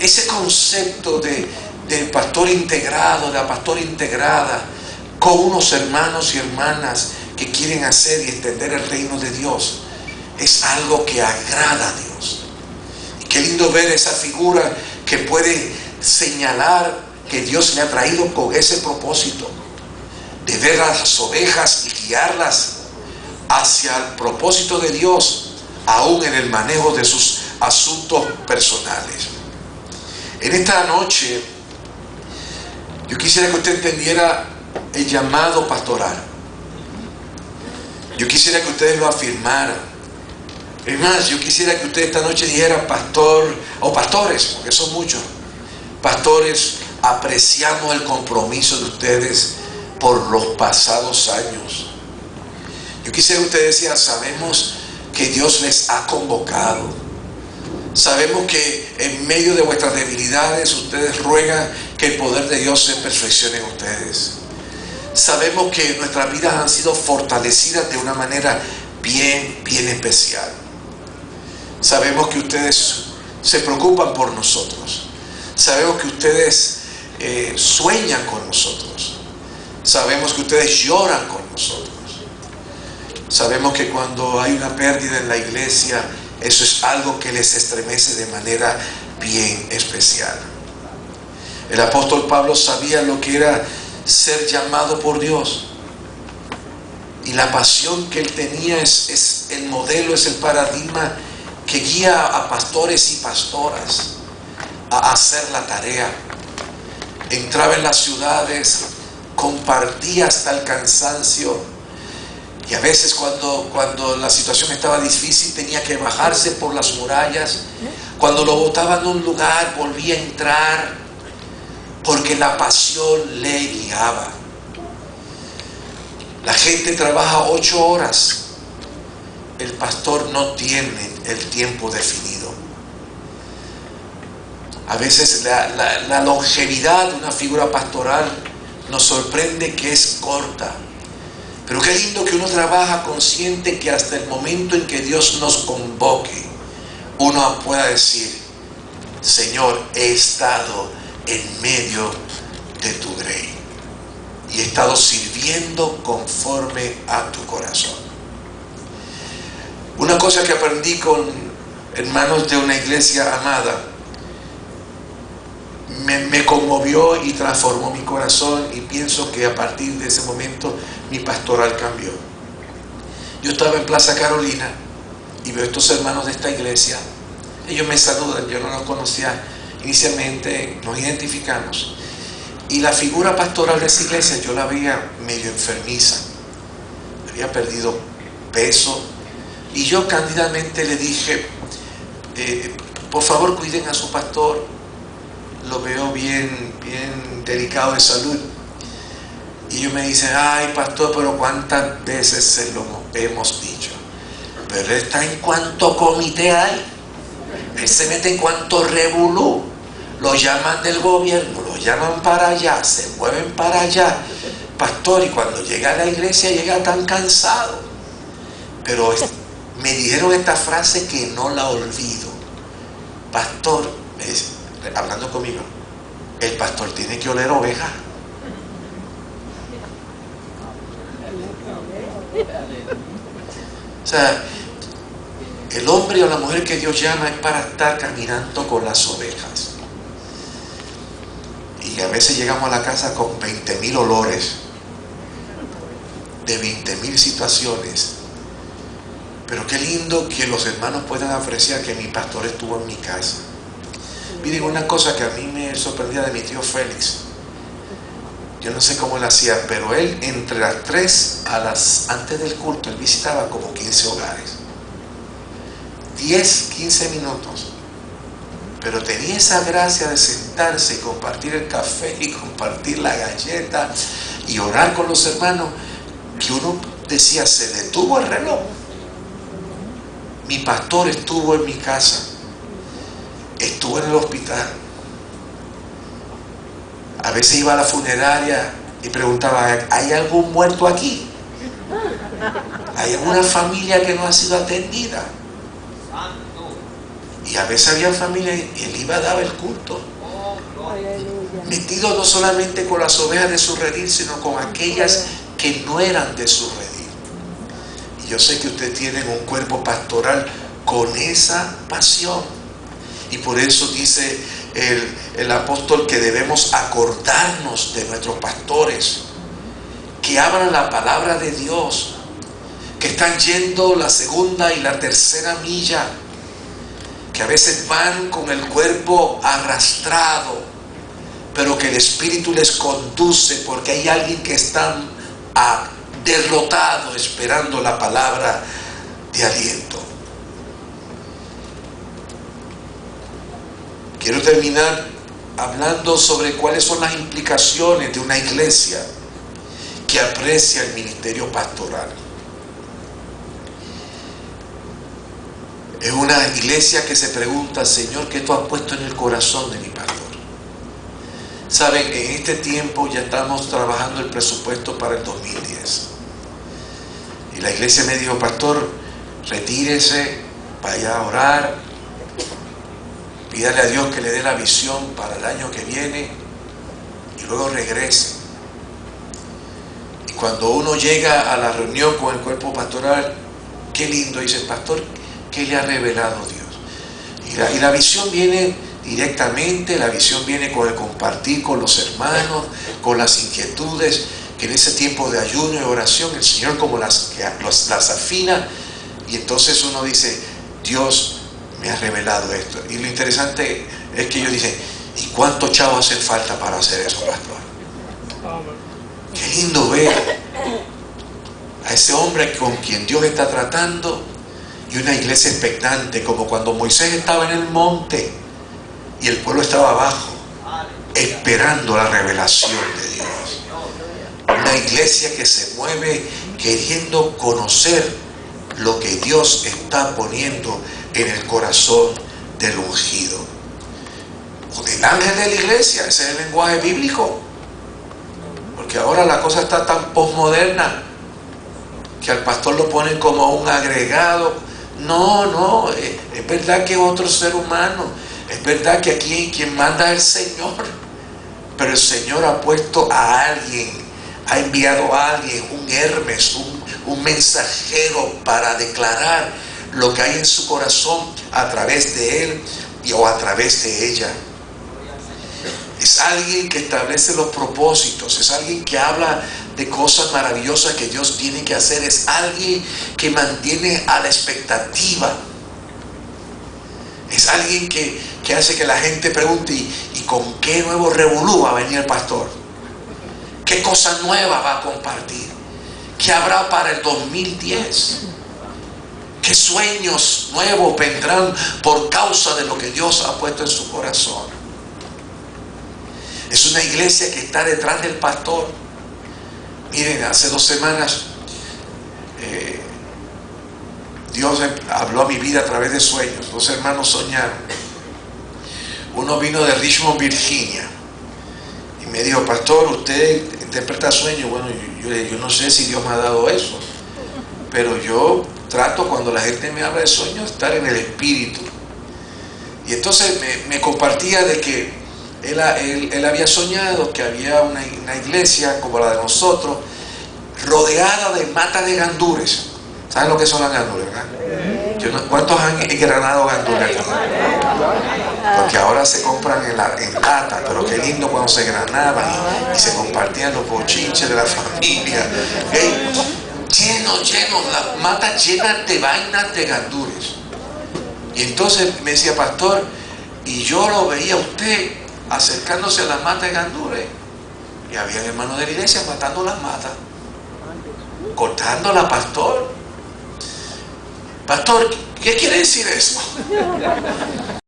ese concepto del pastor integrado, de la pastora integrada, con unos hermanos y hermanas que quieren hacer y extender el reino de Dios, es algo que agrada a Dios. Y qué lindo ver esa figura que puede señalar que Dios le ha traído con ese propósito de ver a las ovejas y guiarlas hacia el propósito de Dios, aún en el manejo de sus asuntos personales. En esta noche yo quisiera que usted entendiera el llamado pastoral. Yo quisiera que ustedes lo afirmaran. Es más, yo quisiera que usted esta noche dijera: pastor, o pastores, porque son muchos pastores, apreciamos el compromiso de ustedes por los pasados años. Yo quisiera que ustedes decían: sabemos que Dios les ha convocado, sabemos que en medio de vuestras debilidades ustedes ruegan que el poder de Dios se perfeccione en ustedes. Sabemos que nuestras vidas han sido fortalecidas de una manera bien especial. Sabemos que ustedes se preocupan por nosotros. Sabemos que ustedes sueñan con nosotros. Sabemos que ustedes lloran con nosotros. Sabemos que cuando hay una pérdida en la iglesia, eso es algo que les estremece de manera bien especial. El apóstol Pablo sabía lo que era ser llamado por Dios. Y la pasión que él tenía es el modelo, es el paradigma que guía a pastores y pastoras a hacer la tarea. Entraba en las ciudades, compartía hasta el cansancio, y a veces cuando la situación estaba difícil tenía que bajarse por las murallas. Cuando lo botaban de un lugar volvía a entrar, porque la pasión le guiaba. La gente trabaja 8 horas. El pastor no tiene el tiempo definido. A veces la longevidad de una figura pastoral nos sorprende que es corta. Pero qué lindo que uno trabaja consciente que hasta el momento en que Dios nos convoque, uno pueda decir: Señor, he estado en medio de tu grey y he estado sirviendo conforme a tu corazón. Una cosa que aprendí con hermanos de una iglesia amada me conmovió y transformó mi corazón, y pienso que a partir de ese momento mi pastoral cambió. Yo estaba en Plaza Carolina y veo a estos hermanos de esta iglesia. Ellos me saludan, yo no los conocía inicialmente, nos identificamos, y la figura pastoral de esa iglesia yo la veía medio enfermiza, había perdido peso, y yo cándidamente le dije: por favor, cuiden a su pastor, lo veo bien delicado de salud. Y ellos me dicen: ay, pastor, pero cuántas veces se lo hemos dicho, pero él está en cuanto comité hay, él se mete en cuanto revolú, lo llaman del gobierno, lo llaman para allá, se mueven para allá, pastor, y cuando llega a la iglesia llega tan cansado. Pero me dijeron esta frase que no la olvido: pastor, me dice, hablando conmigo, el pastor tiene que oler oveja. O sea, el hombre o la mujer que Dios llama es para estar caminando con las ovejas. Y a veces llegamos a la casa con 20,000 olores, de 20,000 situaciones. Pero qué lindo que los hermanos puedan apreciar que mi pastor estuvo en mi casa. Miren, una cosa que a mí me sorprendía de mi tío Félix, yo no sé cómo él hacía, pero él entre las 3 antes del culto, él visitaba como 15 hogares, 10, 15 minutos, pero tenía esa gracia de sentarse y compartir el café y compartir la galleta y orar con los hermanos, que uno decía: se detuvo el reloj. Mi pastor estuvo en mi casa, estuvo en el hospital. A veces iba a la funeraria y preguntaba: ¿hay algún muerto aquí? ¿Hay alguna familia que no ha sido atendida? Y a veces había familia y él iba a dar el culto. Metido no solamente con las ovejas de su redil, sino con aquellas que no eran de su redil. Y yo sé que ustedes tienen un cuerpo pastoral con esa pasión. Y por eso dice el apóstol que debemos acordarnos de nuestros pastores, que hablan la palabra de Dios, que están yendo la segunda y la tercera milla, que a veces van con el cuerpo arrastrado, pero que el Espíritu les conduce porque hay alguien que está derrotado esperando la palabra de aliento. Quiero terminar hablando sobre cuáles son las implicaciones de una iglesia que aprecia el ministerio pastoral. Es una iglesia que se pregunta: Señor, ¿qué tú has puesto en el corazón de mi pastor? Saben, en este tiempo ya estamos trabajando el presupuesto para el 2010. Y la iglesia me dijo: pastor, retírese, vaya a orar, pídale a Dios que le dé la visión para el año que viene y luego regrese. Y cuando uno llega a la reunión con el cuerpo pastoral, qué lindo, dice: pastor, ¿qué le ha revelado Dios? Y la visión viene directamente, la visión viene con el compartir con los hermanos, con las inquietudes, que en ese tiempo de ayuno y oración el Señor como las afina, y entonces uno dice: Dios me ha revelado esto. Y lo interesante es que ellos dicen: ¿y cuántos chavos hacen falta para hacer eso, pastor? Qué lindo ver a ese hombre con quien Dios está tratando, y una iglesia expectante, como cuando Moisés estaba en el monte y el pueblo estaba abajo esperando la revelación de Dios. Una iglesia que se mueve queriendo conocer lo que Dios está poniendo en el corazón del ungido o del ángel de la iglesia. Ese es el lenguaje bíblico, porque ahora la cosa está tan posmoderna que al pastor lo ponen como un agregado. No, es verdad que es otro ser humano, es verdad que aquí quien manda es el Señor, pero el Señor ha puesto a alguien, ha enviado a alguien, un Hermes, un mensajero para declarar lo que hay en su corazón a través de él o a través de ella. Es alguien que establece los propósitos, es alguien que habla de cosas maravillosas que Dios tiene que hacer, es alguien que mantiene a la expectativa, es alguien que hace que la gente pregunte: ¿y con qué nuevo revolú va a venir el pastor? ¿Qué cosa nueva va a compartir? ¿Qué habrá para el 2010? ¿Qué sueños nuevos vendrán por causa de lo que Dios ha puesto en su corazón? Es una iglesia que está detrás del pastor. Miren, hace 2 semanas Dios habló a mi vida a través de sueños. 2 hermanos soñaron. Uno vino de Richmond, Virginia, y me dijo: pastor, usted interpreta sueños. Bueno, yo no sé si Dios me ha dado eso, pero yo trato, cuando la gente me habla de sueños, estar en el espíritu. Y entonces me compartía de que él había soñado que había una iglesia como la de nosotros, rodeada de matas de gandules. ¿Saben lo que son las gandules, verdad? ¿Cuántos han granado gandules aquí? Porque ahora se compran en lata, pero qué lindo cuando se granaban y se compartían los bochinches de la familia. Lleno, las matas llenas de vainas de gandules. Y entonces me decía: pastor, y yo lo veía a usted acercándose a las matas de gandules, y había hermanos de la iglesia matando las matas, cortándolas. Pastor, ¿qué quiere decir eso?